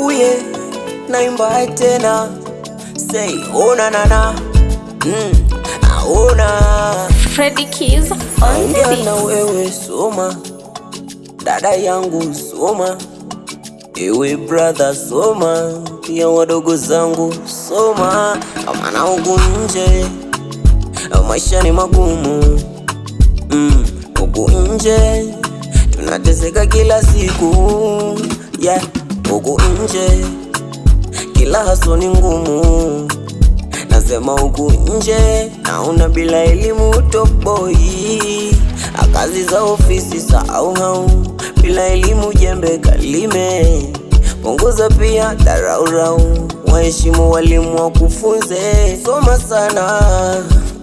Uye, naimba tena. Say, oh na na na. Aona Freddy Keys on the beat. na wewe soma, dada yangu soma, ewe brother soma, pia wadogo zangu soma. Amana huku nje maisha ni magumu, huku nje tunateseka kila siku, yeah. Huku nje kila haso ni ngumu, nasema huku nje naona bila elimu toboi. Akazi za ofisi sahau hau, bila elimu jembe kalime. Punguza pia dharau, waheshimu walimu wakufunze. Soma sana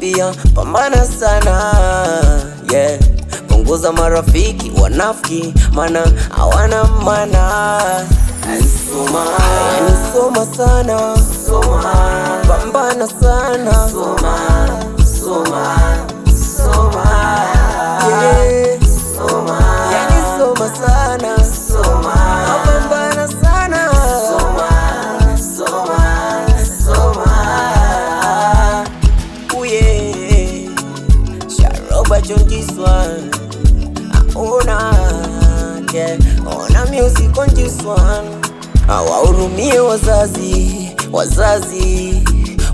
pia pambana sana, yeah. Punguza marafiki wanafiki, mana hawana maana. Soma, yani soma sana, soma, pambana sana, soma, soma, soma, yeah. Soma, yani soma sana, soma, pambana sana, soma, soma, soma. Uye, Sharoba Chonjiswa, ona, yeah. Ona music on this one. Wahurumie wazazi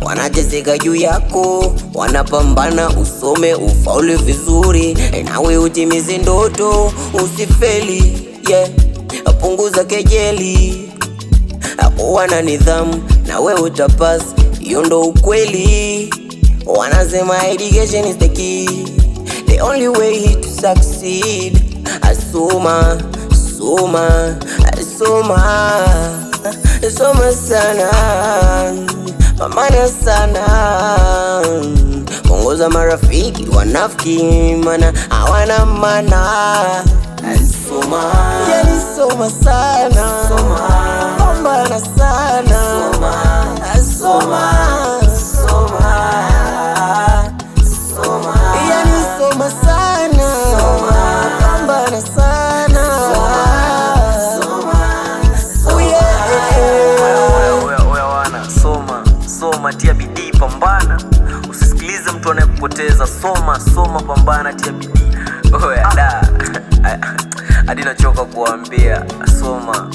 wanateseka juu yako, wanapambana usome ufaule vizuri, nawe utimize ndoto usifeli, yeah. Punguza kejeli, kuwa na nidhamu nawe utapass, hiyo ndo ukweli. Wanasema education is the key, the only way to succeed. Asoma, soma, soma, soma sana, pambana sana. Punguza marafiki wanafiki, mana hawana maana. Soma, yani soma sana, pambana sana, soma, yani soma sana, pambana sana. Soma, tia bidii, pambana, usisikilize mtu anayekupoteza. Soma, pambana, tia bidii. Oya da hadi nachoka kuambia, soma.